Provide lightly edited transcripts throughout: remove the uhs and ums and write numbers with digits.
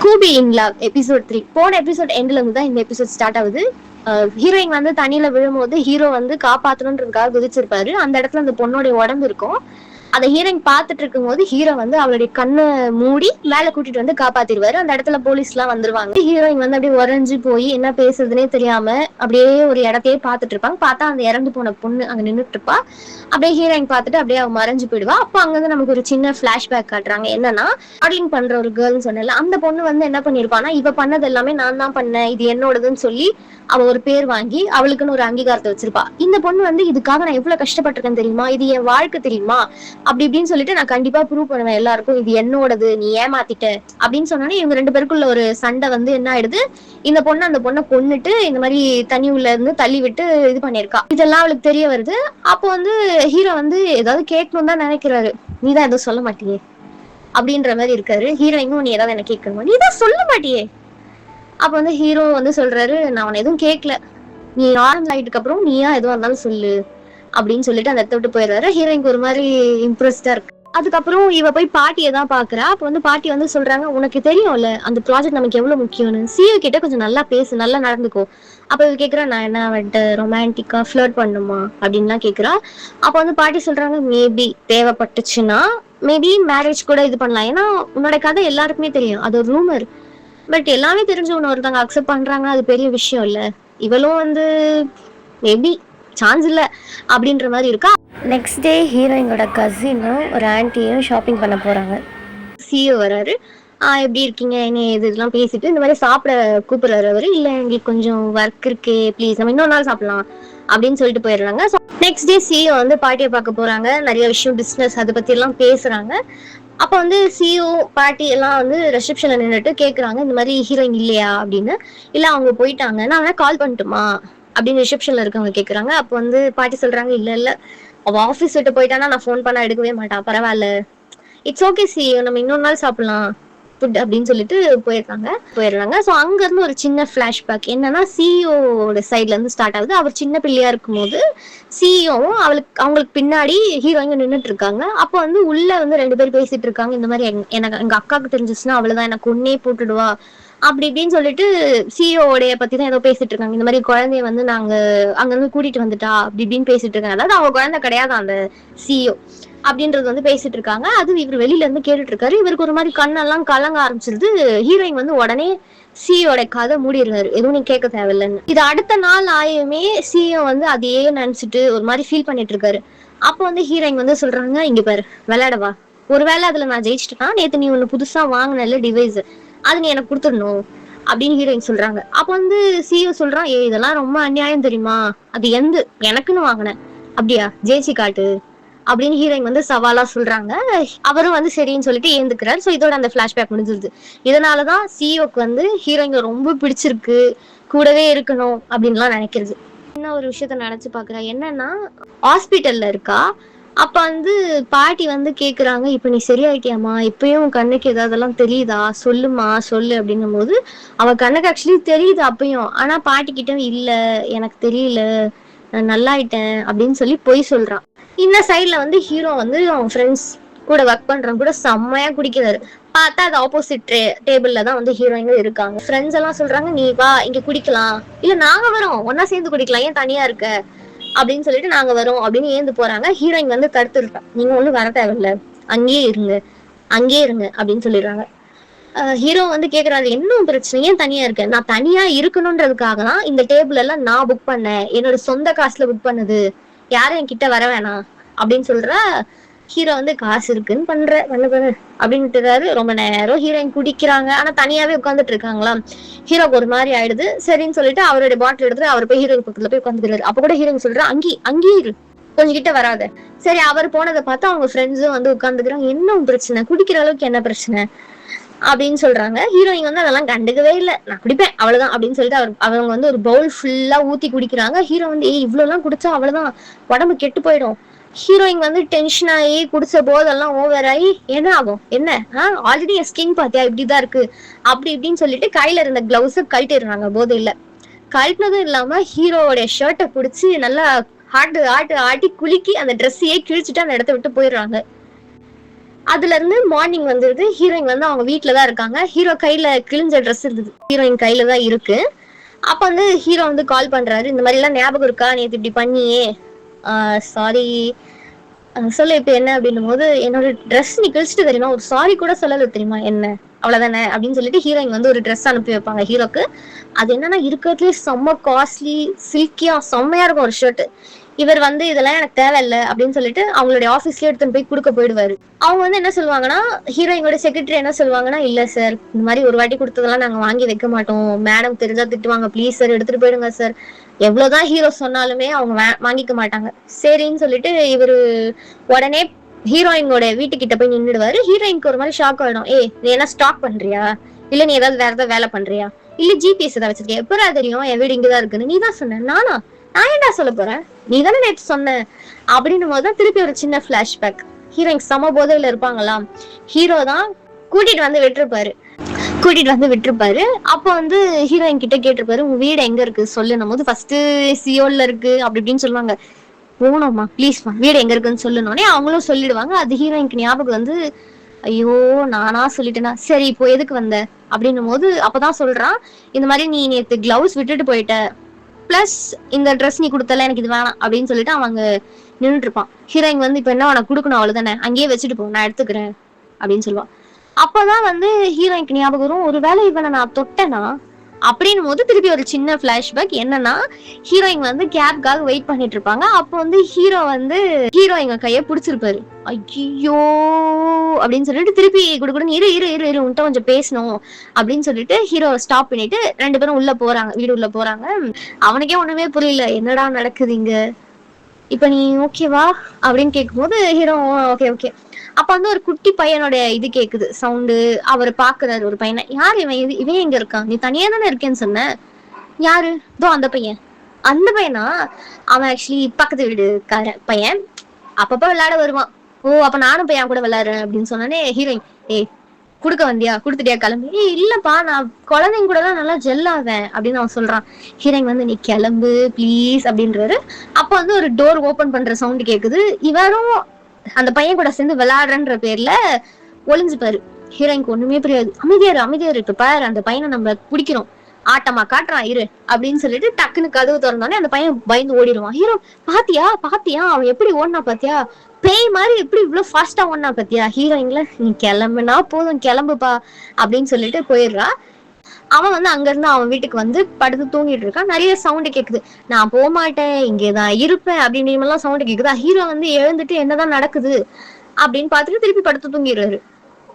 கூபி in love episode 3 போன episode எண்ட்ல இருந்து தான் இந்த எபிசோட் ஸ்டார்ட் ஆகுது. ஹீரோயின் வந்து தண்ணியில விழும்போது ஹீரோ வந்து காப்பாத்தணுன்றதுக்காக குதிச்சிருப்பாரு. அந்த இடத்துல அந்த பொண்ணோட உடம்பு இருக்கும். அதை ஹீரோயின் பாத்துட்டு இருக்கும் போது ஹீரோ வந்து அவளுடைய கண்ணை மூடி மேல கூட்டிட்டு வந்து காப்பாத்திடுவாரு. அந்த இடத்துல போலீஸ் எல்லாம் வந்துருவாங்க. ஹீரோயின் வந்து அப்படியே உறைஞ்சு போய் என்ன பேசுறதுனே தெரியாம அப்படியே ஒரு இடத்தையே பாத்துட்டு இருப்பாங்க. பார்த்தா அந்த இறந்து போன பொண்ணு அங்க நின்றுட்டு இருப்பா. அப்படியே ஹீரோயின் பார்த்துட்டு அப்படியே அவ மறைஞ்சு போயிடுவா. அப்ப அங்க வந்து நமக்கு ஒரு சின்ன பிளாஷ்பேக் காட்டுறாங்க. என்னன்னா மாடலிங் பண்ற ஒரு கேர்ள்னு சொன்னல, அந்த பொண்ணு வந்து என்ன பண்ணிருப்பானா, இவ பண்ணது எல்லாமே நான் தான் பண்ணேன், இது என்னோடதுன்னு சொல்லி அவ ஒரு பேர் வாங்கி அவளுக்குன்னு ஒரு அங்கீகாரத்தை வச்சிருப்பா. இந்த பொண்ணு வந்து இதுக்காக நான் எவ்வளவு கஷ்டப்பட்டிருக்கேன் தெரியுமா, இது என் வாழ்க்கை தெரியுமா, அப்படி இப்படின்னு சொல்லிட்டு நான் கண்டிப்பா ப்ரூவ் பண்ணுவேன் எல்லாருக்கும், இது என்னோடது, நீ ஏமாத்திட்ட அப்படின்னு சொன்னானே இவங்க ரெண்டு பேருக்குள்ள ஒரு சண்டை வந்து என்ன ஆயிடுது, இந்த பொண்ணு அந்த பொண்ணை கொன்னுட்டு இந்த மாதிரி தனி உள்ள இருந்து தள்ளி விட்டு இது பண்ணிருக்கா. இதெல்லாம் அவளுக்கு தெரிய வருது. அப்போ வந்து ஹீரோ வந்து ஏதாவது கேட்கணும் தான் நினைக்கிறாரு. நீதான் எதுவும் சொல்ல மாட்டியே அப்படின்ற மாதிரி இருக்காரு. ஹீரோயினும் நீ ஏதாவது என்ன கேட்கணுமா, நீதான் சொல்ல மாட்டியே. அப்ப வந்து ஹீரோ வந்து சொல்றாரு, நான் அவனை எதுவும் கேட்கல, நீ ஆரஞ்சு ஆயிட்டுக்கு அப்புறம் நீயா எதுவும் இருந்தாலும் சொல்லு அப்படின்னு சொல்லிட்டு அந்த இடத்த விட்டு போயிடுறாரு. ஹீரோயினுக்கு ஒரு மாதிரி இம்ப்ரெஸ்டா இருக்கு. அதுக்கப்புறம் இவ போய் பாட்டியை தான் பாக்குறா. அப்ப வந்து பாட்டி வந்து சொல்றாங்க, உனக்கு தெரியும்ல அந்த ப்ராஜெக்ட் நமக்கு எவ்வளவு முக்கியம்னு, சிஓ கிட்ட கொஞ்சம் நல்லா பேசு, நல்லா நடந்துக்கோ. அப்ப இவ கேக்குறா, நான் என்ன வந்துட்டு ரொமான்டிக்கா ஃபிளர்ட் பண்ணுமா அப்படின்லாம் கேக்குறா. அப்ப வந்து பாட்டி சொல்றாங்க, மேபி தேவைப்பட்டுச்சுன்னா மேபி மேரேஜ் கூட இது பண்ணலாம், ஏன்னா உன்னோட கதை எல்லாருக்குமே தெரியும், அது ஒரு ரூமர். பட் எல்லாமே தெரிஞ்சு ஒன்று ஒருத்தவங்க அக்செப்ட் பண்றாங்க, அது பெரிய விஷயம் இல்ல. இவளும் வந்து மேபி சான்ஸ் இல்ல அப்படின்ற மாதிரி இருக்கா. நெக்ஸ்ட் டே ஹீரோயினோட கசினும் ஒரு ஆன்ட்டியும் ஷாப்பிங் பண்ண போறாங்க. சிஓ வராரு. எப்படி இருக்கீங்க என்ன இதெல்லாம் பேசிட்டு இந்த மாதிரி சாப்பிட கூப்பிடுறாரு அவரு. இல்ல எங்களுக்கு கொஞ்சம் ஒர்க் இருக்கு, ப்ளீஸ் நம்ம இன்னொரு நாள் சாப்பிடலாம் அப்படின்னு சொல்லிட்டு போயிடுறாங்க. நெக்ஸ்ட் டே சிஓ வந்து பாட்டியை பார்க்க போறாங்க. நிறைய விஷயம் பிசினஸ் அதை பத்தி எல்லாம் பேசுறாங்க. அப்ப வந்து சிஓ பாட்டி எல்லாம் வந்து ரிசப்ஷன்ல நின்றுட்டு கேக்குறாங்க, இந்த மாதிரி ஹீரோயின் இல்லையா அப்படின்னு. இல்ல அவங்க போயிட்டாங்க, நான் வேணா கால் பண்ணட்டுமா அப்படின்னு ரிசப்ஷன்ல இருக்கவங்க கேக்குறாங்க. அப்ப வந்து பாட்டி சொல்றாங்க, இல்ல இல்ல அவ ஆபீஸ் விட்டு போயிட்டானா நான் ஃபோன் பண்ணா எடுக்கவே மாட்டா, பரவாயில்ல, இட்ஸ் ஓகே சிஓ, நம்ம இன்னொரு நாள் சாப்பிடலாம் ஃபுட் அப்படின்னு சொல்லிட்டு போயிடுறாங்க. ஸோ அங்க இருந்து ஒரு சின்ன பிளாஷ்பேக் என்னன்னா, சிஇஓட சைட்ல இருந்து ஸ்டார்ட் ஆகுது. அவர் சின்ன பிள்ளையா இருக்கும் போது சிஇஓவும் அவங்களுக்கு பின்னாடி ஹீரோயிங்க நின்றுட்டு இருக்காங்க. அப்போ வந்து உள்ள வந்து ரெண்டு பேர் பேசிட்டு இருக்காங்க. இந்த மாதிரி எனக்கு எங்க அக்காவுக்கு தெரிஞ்சிச்சுன்னா அவ்வளவுதான், எனக்கு ஒன்னே போட்டுடுவா அப்படி இப்படின்னு சொல்லிட்டு சிஇஓடைய பத்தி தான் ஏதோ பேசிட்டு இருக்காங்க. இந்த மாதிரி குழந்தைய வந்து நாங்க அங்க இருந்து கூட்டிட்டு வந்துட்டா அப்படி இப்படின்னு பேசிட்டு இருக்காங்க. அதாவது அவங்க குழந்தை கிடையாது அந்த சிஇஓ அப்படின்றது வந்து பேசிட்டு இருக்காங்க. அது இவர் வெளியில இருந்து கேட்டுட்டு இருக்காரு. இவருக்கு ஒரு மாதிரி கண்ணெல்லாம் கலங்க ஆரம்பிச்சிருது. ஹீரோயின் வந்து உடனே சிஓட கதை மூடிடுறாரு, எதுவும் நீ கேட்க தேவையில்லைன்னு. இது அடுத்த நாள் ஆயுமே சிஓ வந்து அதையே நினைச்சிட்டு ஒரு மாதிரி ஃபீல் பண்ணிட்டு இருக்காரு. அப்போ வந்து ஹீரோயின் வந்து சொல்றாங்க, இங்க பாரு விளையாடவா, ஒருவேளை அதுல நான் ஜெயிச்சிட்டேன்னா நேத்து நீ ஒண்ணு புதுசா வாங்கின டிவைஸ் அது நீ எனக்கு கொடுத்துடணும் அப்படின்னு ஹீரோயின் சொல்றாங்க. அப்ப வந்து சிஓ சொல்றான், இதெல்லாம் ரொம்ப அநியாயம் தெரியுமா, அது எனக்குன்னு வாங்கினேன், அப்படியா ஜெயிச்சு காட்டு அப்படின்னு ஹீரோயின் வந்து சவாலா சொல்றாங்க. அவரும் வந்து சரின்னு சொல்லிட்டு ஏந்துக்கிறாரு. ஸோ இதோட அந்த பிளாஷ்பேக் முடிஞ்சிருது. இதனாலதான் சிஓக்கு வந்து ஹீரோயினை ரொம்ப பிடிச்சிருக்கு, கூடவே இருக்கணும் அப்படின்லாம் நினைக்கிறது. என்ன ஒரு விஷயத்த நினைச்சு பாக்குறா, என்னன்னா ஹாஸ்பிட்டல்ல இருக்கா. அப்ப வந்து பாட்டி வந்து கேக்குறாங்க, இப்ப நீ சரியாயிட்டியாமா, இப்பயும் கண்ணுக்கு ஏதாவதெல்லாம் தெரியுதா, சொல்லுமா சொல்லு அப்படின்னும் போது அவ கண்ணுக்கு ஆக்சுவலி தெரியுது அப்பயும். ஆனா பாட்டி கிட்ட இல்ல எனக்கு தெரியல, நான் நல்லாயிட்டேன் அப்படின்னு சொல்லி பொய் சொல்றான். இந்த சைட்ல வந்து ஹீரோ வந்து அவன் ஃப்ரெண்ட்ஸ் கூட ஒர்க் பண்றவங்க கூட செம்மையா குடிக்கிறாரு. பார்த்தா அது ஆப்போசிட் டேபிள்ல தான் வந்து ஹீரோயிங்க இருக்காங்க. ஃப்ரெண்ட்ஸ் எல்லாம் சொல்றாங்க, நீ வா இங்க குடிக்கலாம், இல்ல நாங்க வரோம் ஒன்னா சேர்ந்து குடிக்கலாம், ஏன் தனியா இருக்க அப்படின்னு சொல்லிட்டு நாங்க வரோம் அப்படின்னு ஏந்து போறாங்க. ஹீரோயின் வந்து தடுத்துருக்கான், நீங்க ஒண்ணும் வர தேவையில்ல, அங்கேயே இருங்க அப்படின்னு சொல்லிடுறாங்க. ஹீரோ வந்து கேக்குறாரு, என்ன பிரச்சனை, ஏன் தனியா இருக்க, நான் தனியா இருக்கணும்ன்றதுக்காக தான் இந்த டேபிள் எல்லாம் நான் புக் பண்ணேன், என்னோட சொந்த காசுல புக் பண்ணது, யாரும் என் கிட்ட வர வேணாம் அப்படின்னு சொல்ற. ஹீரோ வந்து காசு இருக்குன்னு பண்ணு அப்படின்ட்டுறாரு. ரொம்ப நேரம் ஹீரோயின் குடிக்கிறாங்க. ஆனா தனியாவே உட்காந்துட்டு இருக்காங்களா, ஹீரோக்கு ஒரு மாதிரி ஆயிடுது. சரின்னு சொல்லிட்டு அவருடைய பாட்டில் எடுத்துட்டு அவர் போய் ஹீரோயின் பக்கத்துல போய் உட்காந்துக்கிறாரு. அப்ப கூட ஹீரோயின் சொல்ற, அங்கேயே இரு, கொஞ்சம் கிட்ட வராத. சரி அவர் போனதை பார்த்து அவங்க ஃப்ரெண்ட்ஸும் வந்து உட்காந்துக்கிறாங்க. என்ன பிரச்சனை, குடிக்கிற அளவுக்கு என்ன பிரச்சனை அப்படின்னு சொல்றாங்க. ஹீரோயின் வந்து அதெல்லாம் கண்டுக்கவே இல்லை, நான் குடிப்பேன் அவ்வளவுதான் அப்படின்னு சொல்லிட்டு அவங்க வந்து ஒரு பவுல் ஃபுல்லா ஊத்தி குடிக்கிறாங்க. ஹீரோ வந்து இவ்வளவு எல்லாம் குடிச்சா அவ்வளவுதான் உடம்பு கெட்டு போயிடும். ஹீரோயின் வந்து டென்ஷன் ஆகி குடிச்ச போதெல்லாம் ஓவர் ஆகி என்ன ஆகும், என்ன ஆல்ரெடி என் ஸ்கின் பாத்தியா இப்படிதான் இருக்கு அப்படி இப்படின்னு சொல்லிட்டு கையில இருந்த கிளவுஸ கழட்டிடுறாங்க. போதும் இல்ல, கழட்டினதும் இல்லாம ஹீரோவோட ஷர்ட்டை பிடிச்சி நல்லா ஆட்டி குலுக்கி அந்த ட்ரெஸ்ஸையே கிழிச்சுட்டு அந்த இடத்த விட்டு போயிடுறாங்க. அதுல இருந்து மார்னிங் வந்துருது. ஹீரோயின் வந்து அவங்க வீட்டுலதான் இருக்காங்க. ஹீரோ கையில கிழிஞ்ச ட்ரெஸ் இருந்தது, ஹீரோயின் கையில தான் இருக்கு. அப்ப வந்து ஹீரோ வந்து கால் பண்றாரு, இந்த மாதிரி எல்லாம் ஞாபகம் இருக்கா, நேத்து இப்படி பண்ணியே, சாரி சொல்லு இப்ப என்ன அப்படின்னும் போது, என்னோட ட்ரெஸ் நீ கிழிச்சிட்டு தெரியுமா, ஒரு சாரி கூட சொல்லல தெரியுமா என்ன, அவ்வளவுதானே அப்படின்னு சொல்லிட்டு ஹீரோயின் வந்து ஒரு ட்ரெஸ் அனுப்பி வைப்பாங்க ஹீரோக்கு. அது என்னன்னா இருக்கிறதுலே செம்ம காஸ்ட்லி சில்கியா செம்மையா இருக்கும் ஒரு ஷர்ட். இவர் வந்து இதெல்லாம் எனக்கு தேவையில்லை அப்படின்னு சொல்லிட்டு அவங்களுடைய ஆபீஸ்லயே எடுத்துன்னு போய் கொடுக்க போயிடுவாரு. அவங்க வந்து என்ன சொல்லுவாங்கன்னா, ஹீரோயினோட செக்ரட்டரி என்ன சொல்லுவாங்கன்னா, இல்ல சார் இந்த மாதிரி ஒரு வாட்டி கொடுத்ததெல்லாம் நாங்க வாங்கி வைக்க மாட்டோம், மேடம் தெரிஞ்சா திட்டுவாங்க, ப்ளீஸ் சார் எடுத்துட்டு போயிடுங்க சார். எவ்வளவுதான் ஹீரோ சொன்னாலுமே அவங்க வாங்கிக்க மாட்டாங்க. சரின்னு சொல்லிட்டு இவரு உடனே ஹீரோயினோட வீட்டுக்கிட்ட போய் நின்றுடுவாரு. ஹீரோயினுக்கு ஒரு மாதிரி ஷாக் ஆயிடும், ஏய் நீ என்ன ஸ்டாக் பண்றியா, இல்ல நீ ஏதாவது வேற ஏதாவது வேலை பண்றியா, இல்ல ஜிபிஎஸ் ஏதாவது வச்சிருக்கேன், எப்படா தெரியும் என் வீடு இங்கதான் இருக்குன்னு, நீ தான் சொன்ன, நானா, நான் ஏன்டா சொல்ல போறேன், நீ தானே நேற்று சொன்ன அப்படின்னும் போதுதான் திருப்பி ஒரு சின்ன பிளாஷ்பேக். ஹீரோயின் சம போதையில இருப்பாங்களாம், ஹீரோ தான் கூட்டிட்டு வந்து விட்டுருப்பாரு. அப்ப வந்து ஹீரோயின் கிட்ட கேட்டிருப்பாரு, உங்க வீடு எங்க இருக்கு சொல்லுனும் போது, ஃபர்ஸ்ட் சியோல்ல இருக்கு அப்படி இப்படின்னு சொல்லுவாங்க. போனோமா ப்ளீஸ்மா வீடு எங்க இருக்குன்னு சொல்லணும்னே அவங்களும் சொல்லிடுவாங்க. அது ஹீரோயினுக்கு ஞாபகம் வந்து, ஐயோ நானா சொல்லிட்டேனா, சரி இப்போ எதுக்கு வந்த அப்படின்னும் போது அப்பதான் சொல்றான், இந்த மாதிரி நீ நேத்து கிளவுஸ் விட்டுட்டு போயிட்ட, பிளஸ் இந்த ட்ரெஸ் நீ கொடுத்தல எனக்கு இது வேணாம் அப்படின்னு சொல்லிட்டு அவங்க நின்றுட்டு இருப்பான். ஹீரோயின் வந்து இப்ப என்ன உனக்கு கொடுக்கணும் அவ்வளவுதானே, அங்கேயே வச்சுட்டு போ நான் எடுத்துக்கிறேன் அப்படின்னு சொல்லுவான். அப்பதான் வந்து ஹீரோயினுக்கு ஞாபகம் வரும், ஒருவேளை இவனை நான் தொட்டேனா அப்படின்னும் போது திருப்பி ஒரு சின்ன பிளாஷ்பேக். என்னன்னா ஹீரோயின் வந்து கேப்காக வெயிட் பண்ணிட்டு இருப்பாங்க. அப்போ வந்து ஹீரோ வந்து ஹீரோயின் கைய புடிச்சிருப்பாரு. ஐயோ அப்படின்னு சொல்லிட்டு திருப்பி குடுக்குன்னு இரு இரு இரு இரு உன்ட்ட கொஞ்சம் பேசணும் அப்படின்னு சொல்லிட்டு ஹீரோ ஸ்டாப் பண்ணிட்டு ரெண்டு பேரும் உள்ள போறாங்க, வீடு உள்ள போறாங்க. அவனுக்கே ஒண்ணுமே புரியல, என்னடா நடக்குது இங்க, இப்ப நீ ஓகேவா அப்படின்னு கேட்கும்போது ஹீரோ ஓகே ஓகே. அப்ப வந்து ஒரு குட்டி பையனோட இது கேக்குது சவுண்டு. அவர் பாக்குறாரு ஒரு பையனை, யார் இவன், இவன் எங்க இருக்கான், நீ தனியா தானே இருக்கேன்னு சொன்ன, யாரு, தோ அந்த பையன். அந்த பையனா, அவன் ஆக்சுவலி பக்கத்து வீடுக்கார பையன், அப்பப்ப விளையாட வருவான். ஓ அப்ப நானும் பையன் கூட விளையாடுறேன் அப்படின்னு சொன்னானே ஹீரோயின், ஏய் குடுக்க வந்தியா, குடுத்துட்டியா கிளம்பு, ஏய் இல்லப்பா நான் குழந்தைங்க கூட எல்லாம் நல்லா ஜெல்லாவேன் அப்படின்னு அவன் சொல்றான். ஹீரோயின் வந்து நீ கிளம்பு ப்ளீஸ் அப்படின்றாரு. அப்ப வந்து ஒரு டோர் ஓபன் பண்ற சவுண்ட் கேக்குது. இவரும் அந்த பையன் கூட சேர்ந்து விளையாடுறன்ற பேர்ல ஒளிஞ்சுப்பாரு. ஹீரோயினுக்கு ஒண்ணுமே புரியாது. அமைதியாரு இப்ப பாரு அந்த பையனை நம்ம பிடிக்கிறோம், ஆட்டமா காட்டுறான் இரு அப்படின்னு சொல்லிட்டு டக்குன்னு கதவு திறந்தோடனே அந்த பையன் பயந்து ஓடிடுவான். ஹீரோ பாத்தியா அவன் எப்படி ஓடினா பாத்தியா, பேய் மாதிரி எப்படி இவ்வளவு ஃபாஸ்டா ஓடினா பாத்தியா. ஹீரோயின்ல நீ கிளம்புனா போதும் கிளம்புப்பா அப்படின்னு சொல்லிட்டு போயிடுறா. அவன் வந்து அங்க இருந்து அவன் வீட்டுக்கு வந்து படுத்து தூங்கிட்டு இருக்கான். நிறைய சவுண்ட் கேக்குது, நான் போக மாட்டேன் இங்கேதான் இருப்பேன் அப்படின்னு எல்லாம் சவுண்ட் கேக்குது. ஹீரோ வந்து எழுந்துட்டு என்னதான் நடக்குது அப்படின்னு பாத்துட்டு திருப்பி படுத்து தூங்கிடுறாரு.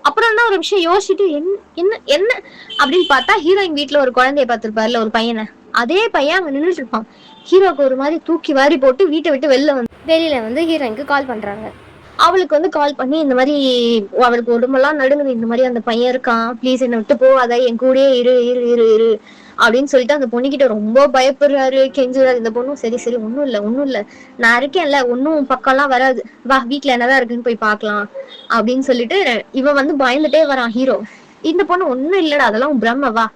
அப்புறம் தான் ஒரு விஷயம் யோசிச்சுட்டு என்ன என்ன அப்படின்னு பார்த்தா ஹீரோயின் வீட்டுல ஒரு குழந்தைய பார்த்திருப்பாருல ஒரு பையனை, அதே பையன் அங்க நின்றுட்டு இருப்பான். ஹீரோக்கு ஒரு மாதிரி தூக்கி வாரி போட்டு வீட்டை விட்டு வெளியில வந்து ஹீரோயினுக்கு கால் பண்றாங்க. அவளுக்கு வந்து கால் பண்ணி இந்த மாதிரி அவளுக்கு உடம்பெல்லாம் நடுங்குது, இந்த மாதிரி அந்த பையன் இருக்கான், ப்ளீஸ் என்னை விட்டு போகாத என் கூடயே இரு இரு இரு இரு அப்படின்னு சொல்லிட்டு அந்த பொண்ணுகிட்ட ரொம்ப பயப்படுறாரு, கெஞ்சுறாரு. இந்த பொண்ணும் சரி ஒன்னும் இல்ல நான் இருக்கேன்ல, ஒன்னும் பக்கம்லாம் வராது, வா வீட்டுல என்னதான் இருக்குன்னு போய் பாக்கலாம் அப்படின்னு சொல்லிட்டு இவன் வந்து பயந்துட்டே வரான் ஹீரோ. இந்த பொண்ணு ஒன்னும் இல்லடா அதெல்லாம் பிரம்ம வா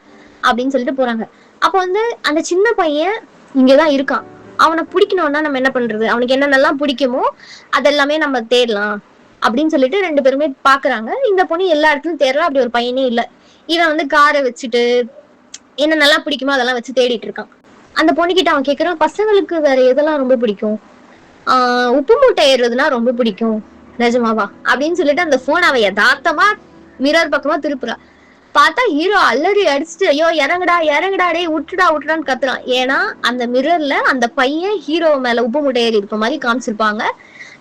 அப்படின்னு சொல்லிட்டு போறாங்க. அப்ப வந்து அந்த சின்ன பையன் இங்கதான் இருக்கான், அவனை பிடிக்கணும்னா நம்ம என்ன பண்றது, அவனுக்கு என்னென்னலாம் பிடிக்குமோ அதெல்லாமே நம்ம தேடலாம் அப்படின்னு சொல்லிட்டு ரெண்டு பேருமே பாக்குறாங்க. இந்த பொண்ணு எல்லா இடத்துலயும் தேடுறா, அப்படி ஒரு பையனே இல்ல. இவன் வந்து காரை வச்சுட்டு என்னென்னலாம் பிடிக்குமோ அதெல்லாம் வச்சு தேடிட்டு இருக்கான். அந்த பொண்ணுகிட்ட அவன் கேக்குறான், பசங்களுக்கு வேற எதெல்லாம் ரொம்ப பிடிக்கும், உப்பு மூட்டை ஏறுறதுன்னா ரொம்ப பிடிக்கும் நிஜமாவா அப்படின்னு சொல்லிட்டு அந்த போன் அவன் யதார்த்தமா மிரர் பக்கமா திருப்புறா. பார்த்தா ஹீரோ அல்லறி அடிச்சுட்டு ஐயோ இறங்குடா டே விட்டுடான்னு கத்துறான். ஏன்னா அந்த மிரர்ல அந்த பையன் ஹீரோ மேல உப்பு மூட்டை ஏறி இருக்க மாதிரி காமிச்சிருப்பாங்க.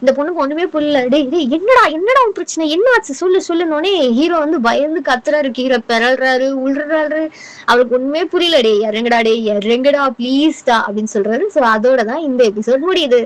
இந்த பொண்ணுக்கு ஒண்ணுமே புரியல, டேய் என்னடா பிரச்சனை, என்ன ஆச்சு சொல்லுனோடனே ஹீரோ வந்து பயந்து கத்துறாரு, ஹீரோ பெறல்றாரு உள்றாரு. அவருக்கு ஒண்ணுமே புரியல, இறங்குடா ப்ளீஸ்டா அப்படின்னு சொல்றாரு. சோ அதோடதான் இந்த எபிசோட் முடியுது.